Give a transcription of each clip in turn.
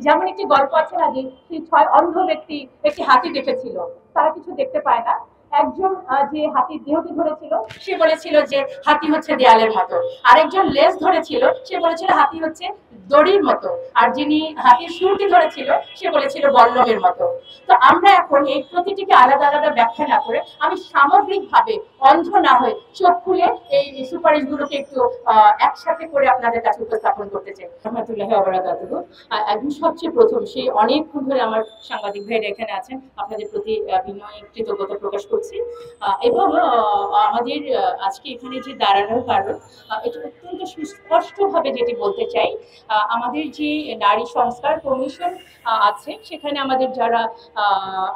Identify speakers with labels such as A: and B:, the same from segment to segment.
A: যেমন একটি গল্প আছে না যে সেই 6 অন্ধ ব্যক্তি একটি হাতি দেখেছিল, তারা কিছু দেখতে পায় না। একজন যে হাতির দেহটি ধরেছিল সে বলেছিল যে হাতি হচ্ছে দেয়ালের মতো, আরেকজন লেজ ধরেছিল সে বলেছিল হাতি হচ্ছে দড়ির মতো, আর যিনি হাতির শুরুটি ধরেছিল সে বলেছিল বল্লমের মতো। তো আমরা এখন এই প্রতিটিকে আলাদা আলাদা ব্যাখ্যা না করে আমি সামগ্রিকভাবে অন্ধ না হয়ে চোখ খুলে এই সুপারিশগুলোকে একটু একসাথে করে আপনাদের কাছে উপস্থাপন করতে চাই। রহমতুল্লাহি ওয়া বারাকাতুহু। একদম সবচেয়ে প্রথম সেই অনেকক্ষণ ধরে আমার সাংবাদিক ভাইরা এখানে আছেন, আপনাদের প্রতি বিনয় কৃতজ্ঞতা প্রকাশ করছি। এবং আমাদের আজকে এখানে যে দাঁড়ানোর কারণ, এটা অত্যন্ত সুস্পষ্টভাবে যেটি বলতে চাই, আমাদের যে নারী সংস্কার কমিশন আছে সেখানে আমাদের যারা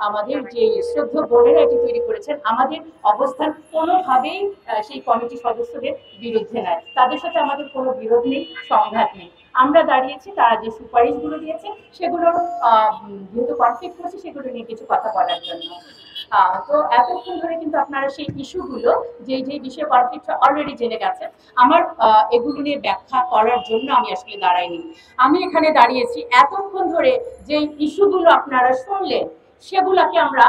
A: আমাদের যে শ্রদ্ধ বোনেরা এটি তৈরি করেছেন, আমাদের অবস্থান কোনোভাবেই সেই কমিটি সদস্যদের বিরুদ্ধে নয়, তাদের সাথে আমাদের কোনো বিরোধ নেই, সংঘাত নেই। আমরা দাঁড়িয়েছি তারা যে সুপারিশগুলো দিয়েছে সেগুলোর যেহেতু কনফ্লিক্ট করছে সেগুলো নিয়ে কিছু কথা বলার জন্য। তো এতক্ষণ ধরে কিন্তু আপনারা সেই ইস্যুগুলো যে যে বিষয়ে কনফ্লিক্ট অলরেডি জেনে গেছেন। আমার এগুলো নিয়ে ব্যাখ্যা করার জন্য আমি আসলে দাঁড়াইনি, আমি এখানে দাঁড়িয়েছি এতক্ষণ ধরে যে ইস্যুগুলো আপনারা শুনলেন সেগুলোকে আমরা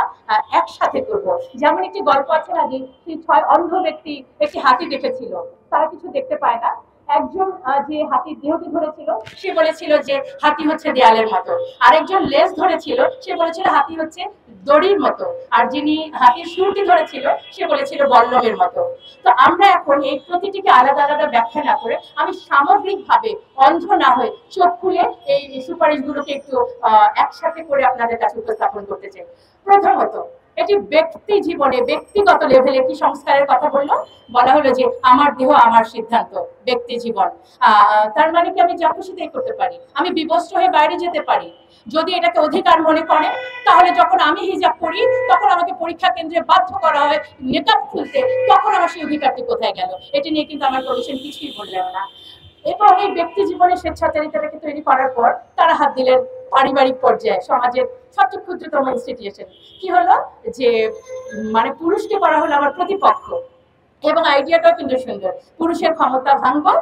A: একসাথে করব। যেমন একটি গল্প আছে না যে সেই 6 অন্ধ ব্যক্তি একটি হাতি দেখেছিল, তারা কিছু দেখতে পায় না। একজন যে হাতির দেহটি ধরেছিল সে বলেছিল যে হাতি হচ্ছে দেয়ালের মতো, আরেকজন লেজ ধরেছিল সে বলেছিল হাতি হচ্ছে দড়ির মতো, আর যিনি হাতির শুরুটি ধরেছিল সে বলেছিল বল্লমের মতো। তো আমরা এখন এই প্রতিটিকে আলাদা আলাদা ব্যাখ্যা না করে আমি সামগ্রিকভাবে অন্ধ না হয়ে চোখ খুলে এই সুপারিশগুলোকে একটু একসাথে করে আপনাদের কাছে উপস্থাপন করতে চাই। প্রথমত, এটি ব্যক্তি জীবনে ব্যক্তিগত লেভেলে কি সংস্কারের কথা বললো, বলা হলো যে আমার দেহ আমার সিদ্ধান্ত, ব্যক্তি জীবন। তার মানে কি আমি যা খুশি তাই করতে পারি, আমি বিবস্ত্র হয়ে বাইরে যেতে পারি। যদি এটাকে অধিকার মনে করে তাহলে যখন আমি হিজাব পরি তখন আমাকে পরীক্ষা কেন্দ্রে বাধ্য করা হয় নেকাব খুলতে, তখন আমার সেই অধিকারটি কোথায় গেল? এটি নিয়ে কিন্তু আমার কমিশন কিছুই বললেন না। এবং এই ব্যক্তি জীবনে স্বেচ্ছাচারিতাটাকে তৈরি করার পর তারা হাত দিলেন পারিবারিক পর্যায়ে, সমাজের সবচেয়ে ক্ষুদ্রতম ইনস্টিটিউশন। কি হলো যে মানে পুরুষকে করা হলো আমার প্রতিপক্ষ, এবং আইডিয়াটাও কিন্তু সুন্দর, পুরুষের ক্ষমতা ভাঙবো,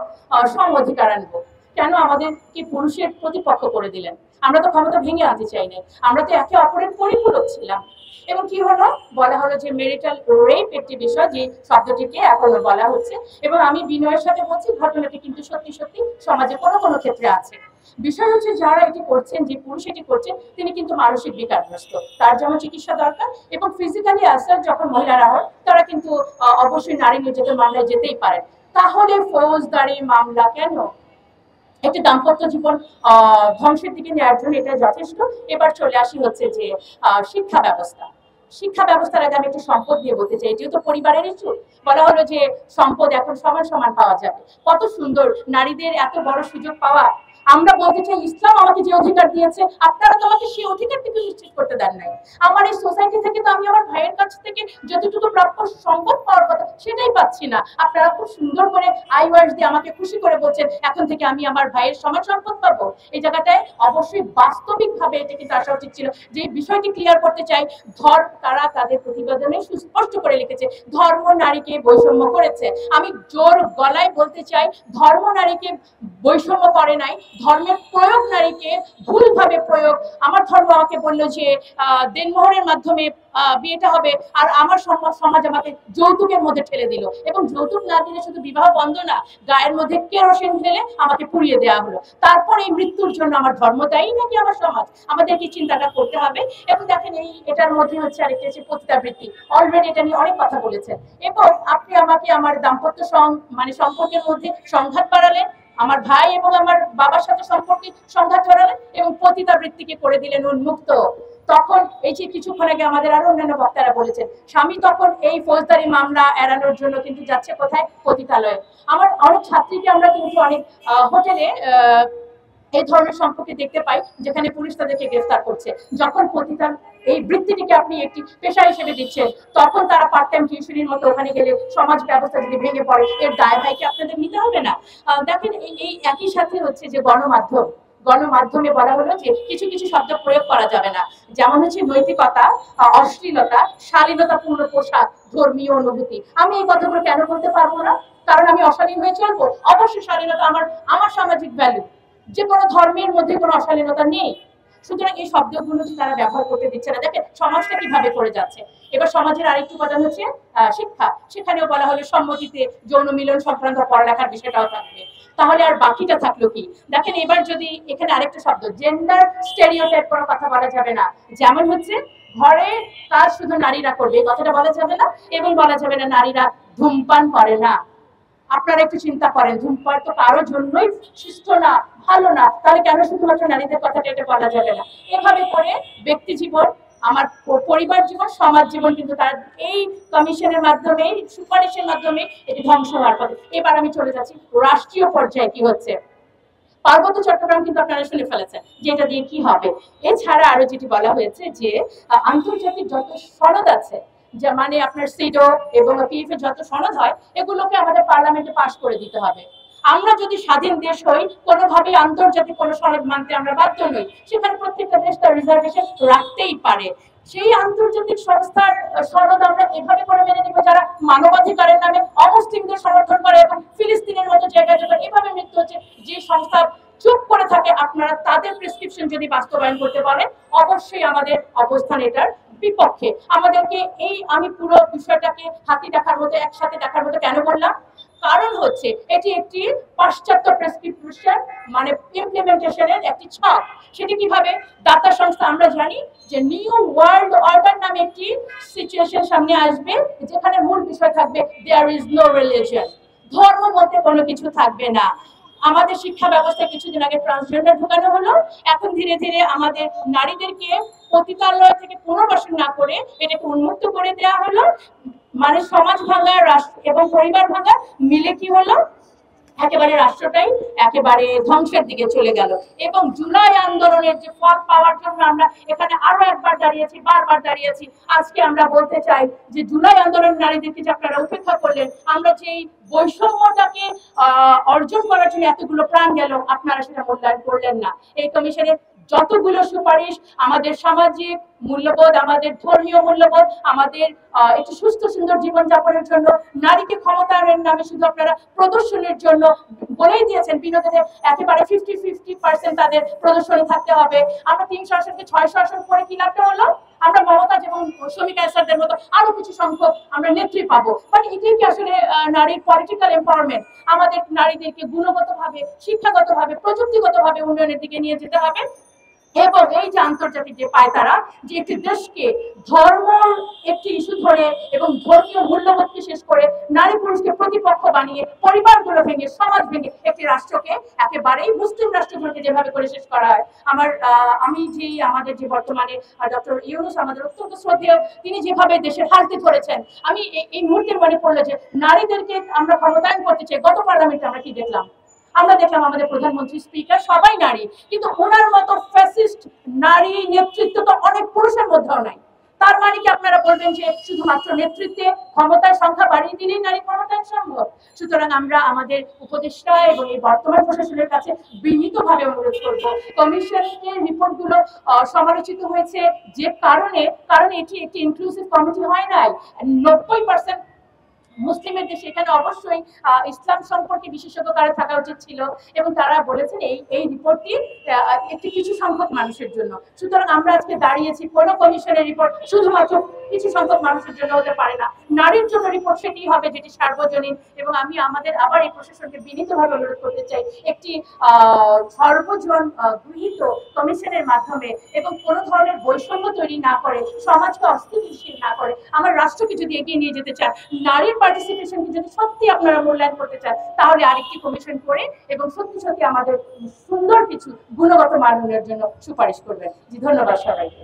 A: সম অধিকার আনবো। কেন আমাদের কি পুরুষের প্রতিপক্ষ করে দিলেন? আমরা তো ক্ষমতা ভেঙে আনতে চাই না, আমরা তো একে অপরের পরিপূরক ছিলাম। এবং কি হলো, বলা হলো যে মেরিটাল রেপ একটি বিষয় যে শব্দটিকে এখনো বলা হচ্ছে, এবং আমি বিনয়ের সাথে বলছি ঘটনাটি কিন্তু সত্যি সত্যি সমাজে কোনো কোনো ক্ষেত্রে আছে। বিষয় হচ্ছে যারা এটি করছেন, যে পুরুষ এটি করছেন তিনি কিন্তু মানসিক বিকারগ্রস্ত, তার যেমন চিকিৎসা দরকার, এবং ফিজিক্যালি অ্যাসাল্ট যখন মহিলারা হয় তারা কিন্তু অবশ্যই নারী নির্যাতন মামলায় যেতেই পারেন। তাহলে ফৌজদারি মামলা কেন? একটি দাম্পত্য জীবন ধ্বংসের দিকে নেওয়ার জন্য এটা যথেষ্ট। এবার চলে আসি হচ্ছে যে শিক্ষা ব্যবস্থা। শিক্ষা ব্যবস্থার আগে আমি একটু সম্পদ দিয়ে বলতে চাই, এটিও তো পরিবারের ইস্যু। বলা হলো যে সম্পদ এখন সমান সমান পাওয়া যাবে, কত সুন্দর নারীদের এত বড় সুযোগ পাওয়া। আমরা বলতে চাই ইসলাম আমাকে যে অধিকার দিয়েছে আপনারা তো আমাকে সেই অধিকার থেকে নিশ্চিত করতে দেন নাই। আমার এই সোসাইটি থেকে তো আমি আমার ভাইয়ের কাছ থেকে যতটুকু প্রাপ্য সম্পদ পাওয়ার কথা সেটাই পাচ্ছি না। আপনারা খুব সুন্দর করে আইওয়ার্স দিয়ে আমাকে খুশি করে বলছেন এখন থেকে আমি আমার ভাইয়ের সমান সম্পদ পাবো। এই জায়গাটায় অবশ্যই বাস্তবিক ভাবে এটা কিন্তু আসা উচিত ছিল। যে বিষয়টি ক্লিয়ার করতে চাই, তারা তাদের প্রতিবেদনে সুস্পষ্ট করে লিখেছে ধর্ম নারীকে বৈষম্য করেছে। আমি জোর গলায় বলতে চাই ধর্ম নারীকে বৈষম্য করে নাই, ধর্মের প্রয়োগ নারীকে ভুলভাবে প্রয়োগ। আমার ধর্ম আমাকে বললো যে দেনমোহরের মাধ্যমে বিয়েটা হবে, আর আমার সমাজ আমাকে যৌতুকের মধ্যে ঠেলে দিল, এবং যৌতুক না দিলে শুধু বিবাহ বন্ধ না, গায়ের মধ্যে কেরোসিন ঢেলে আমাকে পুড়িয়ে দেওয়া হলো। তারপর এই মৃত্যুর জন্য আমার ধর্ম দায়ী নাকি আমার সমাজ? আমাদেরকে চিন্তাটা করতে হবে। এবং দেখেন এটার মধ্যে হচ্ছে আরেকটা হচ্ছে পতিতাবৃত্তি, অলরেডি এটা নিয়ে অনেক কথা বলেছেন। এবং আপনি আমাকে আমার দাম্পত্য সম্পর্কের মধ্যে সংঘাত বাড়ালেন, আমার ভাই এবং আমার বাবার সাথে সম্পর্কে সংঘাত বাড়ালেন, এবং পতিতাবৃত্তিকে করে দিলেন উন্মুক্ত। তখন এই যে কিছুক্ষণ আগে আমাদের আরো অন্যান্য বক্তারা বলেছেন স্বামী তখন এই ফৌজদারি মামলা এড়ানোর জন্য কিন্তু যাচ্ছে কোথায়? পতিতালয়ে। আমার অনেক ছাত্রীকে আমরা কিন্তু অনেক হোটেলে এই ধরনের সম্পর্কে দেখতে পাই যেখানে পুলিশ তাদেরকে গ্রেফতার করছে। যখন পতিতার এই বৃত্তিটিকে আপনি একটি পেশা হিসেবে দিচ্ছেন তখন তারা পার্ট টাইম টিউশনির মতো ওখানে গেলে সমাজ ব্যবস্থা যদি ভেঙে পড়ে এর দায় ভাইকে আপনাদের নিতে হবে না? দেখেন এই একই সাথে হচ্ছে যে গণমাধ্যমে বলা হলো যে কিছু কিছু শব্দ প্রয়োগ করা যাবে না, যেমন হচ্ছে নৈতিকতা, অশ্লীলতা, শালীনতাপূর্ণ পোশাক, ধর্মীয় অনুভূতি। আমি এই কথাগুলো কেন বলতে পারবো না? কারণ আমি অশালীন হয়ে চলবো? অবশ্যই শালীনতা আমার সামাজিক ভ্যালু, যে কোনো ধর্মের মধ্যে কোনো অশালীনতা নেই। সুতরাং এই শব্দগুলো তারা ব্যবহার করতে দিচ্ছে না। দেখেন সমাজটা কিভাবে করে যাচ্ছে। এবার সমাজের আরেকটি উপাদান হচ্ছে শিক্ষা। সেখানেও বলা হলো সম্মতিতে যৌন মিলন সংক্রান্ত পড়ালেখার বিষয়টাও থাকবে। তাহলে আর বাকিটা থাকলো কি? দেখেন এবার যদি এখানে আরেকটা শব্দ জেন্ডার স্টেরিওটাইপ কোনো কথা বলা যাবে না। যেমন হচ্ছে ঘরে কাজ শুধু নারীরা করবে এই কথাটা বলা যাবে না, এবং বলা যাবে না নারীরা ধূমপান করে না। আপনারা একটু চিন্তা করেন, ধূমপান তো কারোর জন্যই সুস্থ না, ভালো না, তাহলে কেন শুধুমাত্র নারীদের কথাটা এটা বলা যাবে না? এভাবে করে ব্যক্তি জীবন, আমার পরিবার জীবন, সমাজ জীবন কিন্তু তার এই কমিশনের মাধ্যমে, সুপারিশের মাধ্যমে এটি ধ্বংস হওয়ার পথে। এবার আমি চলে যাচ্ছি রাষ্ট্রীয় পর্যায়ে কি হচ্ছে। পার্বত্য চট্টগ্রাম কিন্তু আপনারা শুনে ফেলেছেন যেটা দিয়ে কি হবে। এছাড়া আরো যেটি বলা হয়েছে যে আন্তর্জাতিক যত সনদ আছে, যে মানে আপনার সিডো এবং পিএফ এর যত সনদ হয় এগুলোকে আমাদের পার্লামেন্টে পাশ করে দিতে হবে। আমরা যদি স্বাধীন দেশ হই, কোনোভাবেই আন্তর্জাতিক কোনো সনদ মানতে আমরা বাধ্য নই। সেখানে প্রত্যেকটা দেশ তার রিজার্ভেশন রাখতেই পারে। সেই আন্তর্জাতিক সংস্থার সনদ আমরা এভাবে করে মেনে নিব যারা মানবাধিকারের নামে অমুসলিমদের সমর্থন করে এবং ফিলিস্তিনের মতো জায়গায় যখন এভাবে মৃত্যু হচ্ছে, যে সংস্থা চুপ করে থাকে, আপনারা তাদের প্রেসক্রিপশন যদি বাস্তবায়ন করতে পারেন, অবশ্যই আমাদের অবস্থান এটার বিপক্ষে। আমাদেরকে এই, আমি পুরো বিষয়টাকে হাতি দেখার মতো, একসাথে দেখার মতো কেন বললাম? কারণ হচ্ছে এটি একটি পাশ্চাত্য প্রেসক্রিপশন মানে ইমপ্লিমেন্টেশনের একটি ছক। সেটি কিভাবে? দাতা সংস্থা, আমরা জানি যে নিউ ওয়ার্ল্ড অর্ডার নামে একটি সিচুয়েশন সামনে আসবে, যেখানে মূল বিষয় থাকবে দেয়ার ইজ নো রিলিজিয়ন, ধর্ম বলতে কোনো কিছু থাকবে না। আমাদের শিক্ষা ব্যবস্থায় কিছুদিন আগে ট্রান্সজেন্ডার ঢোকানো হলো, এখন ধীরে ধীরে আমাদের নারীদেরকে পতিতালয় থেকে পুনর্বাসন না করে এটাকে উন্মুক্ত করে দেওয়া হলো। মানে সমাজ ভাঙা এবং পরিবার ভাঙা মিলে কি হলো, একেবারে রাষ্ট্রটাই একেবারে ধ্বংসের দিকে চলে গেল। এবং জুলাই আন্দোলনের যে ফল পাওয়ার জন্য আমরা এখানে আরো একবার দাঁড়িয়েছি, বারবার দাঁড়িয়েছি। আজকে আমরা বলতে চাই যে জুলাই আন্দোলন নারীদেরকে যে আপনারা উপেক্ষা করলেন, আমরা যে বৈষম্যটাকে অর্জন করার জন্য এতগুলো প্রাণ গেল, আপনারা সেটা মূল্যায়ন করলেন না। এই কমিশনের যতগুলো সুপারিশ আমাদের সামাজিক মূল্যবোধ, আমাদের ধর্মীয় মূল্যবোধ, আমাদের একটি সুস্থ সুন্দর জীবনযাপনের জন্য, নারীকে ক্ষমতায়নের নামে শুধু আপনারা প্রদর্শনের জন্য বলেই দিয়েছেন। বিনোদনে একেবারে 50-50% তাদের প্রদর্শনী থাকতে হবে। আমরা 300 আসনকে 600 আসন করে কি লাভটা হলো? আমরা মমতাজ এবং শমিকা এসারদের মতো আরো কিছু সংখ্যক আমরা নেত্রী পাবো। মানে এটাই কি আসলে নারীর পলিটিক্যাল এম্পাওয়ারমেন্ট? আমাদের নারীদেরকে গুণগতভাবে, শিক্ষাগতভাবে, প্রযুক্তিগতভাবে উন্নয়নের দিকে নিয়ে যেতে হবে। এবং এই যে আন্তর্জাতিক যে পায়তারা, যে একটি দেশকে ধর্ম একটি ইস্যু ধরে এবং ধর্মীয় মূল্যবোধকে শেষ করে নারী পুরুষকে প্রতিপক্ষ বানিয়ে, পরিবারগুলো ভেঙে, সমাজ ভেঙে একটি রাষ্ট্রকে একেবারেই মুসলিম রাষ্ট্রগুলোকে যেভাবে করে শেষ করা হয়। আমি যে আমাদের যে বর্তমানে ডক্টর ইউনূস আমাদের অত্যন্ত শ্রদ্ধেয়, তিনি যেভাবে দেশের হালতে ধরেছেন, আমি এই মুহূর্তে মনে পড়লো যে নারীদেরকে আমরা ক্ষমতায়ন করতে চাই। গত পার্লামেন্টে আমরা কি দেখলাম? আমরা দেখলাম আমাদের প্রধানমন্ত্রী, স্পিকার সবাই নারী, কিন্তু ওনার মতো ফ্যাসিস্ট নারী নেতৃত্ব তো অনেক পুরুষের মধ্যেও নাই। তার মানে কি আপনারা বলবেন যে শুধুমাত্র নেতৃত্বে, ক্ষমতার সংখ্যা বাড়িয়ে দিলেই নারী ক্ষমতায়ন সম্ভব? সুতরাং আমরা আমাদের উপদেষ্টা এবং এই বর্তমান প্রশাসনের কাছে বিনীতভাবে অনুরোধ করব, কমিশনের রিপোর্টগুলো সমালোচিত হয়েছে যে কারণে এটি একটি ইনক্লুসিভ কমিটি হয় নাই। 90% মুসলিমের দেশে, এখানে অবশ্যই ইসলাম সম্পর্কে বিশেষজ্ঞ কারা থাকা উচিত ছিল, এবং তারা বলেছেন এই রিপোর্টটি একটি কিছু সংখ্যক মানুষের জন্য। সুতরাং আমরা আজকে দাঁড়িয়েছি, কোনো কমিশনের রিপোর্ট শুধুমাত্র কিছু সংখ্যক মানুষের জন্য হতে পারে না, নারীর জন্য রিপোর্ট সেটি হবে যেটি সার্বজনীন। এবং আমি আমাদের আবার এই প্রশাসনকে বিনীতভাবে অনুরোধ করতে চাই, একটি সর্বজন গৃহীত কমিশনের মাধ্যমে এবং কোনো ধরনের বৈষম্য তৈরি না করে, সমাজকে অস্থিতিশীল না করে, আমার রাষ্ট্রকে যদি এগিয়ে নিয়ে যেতে চান, নারীর পার্টিসিপেশনকে যদি সত্যি আপনারা মূল্যায়ন করতে চান, তাহলে আরেকটি কমিশন করে এবং সত্যি সত্যি আমাদের সুন্দর কিছু গুণগত মান উন্নয়নের জন্য সুপারিশ করবেন। জি, ধন্যবাদ সবাইকে।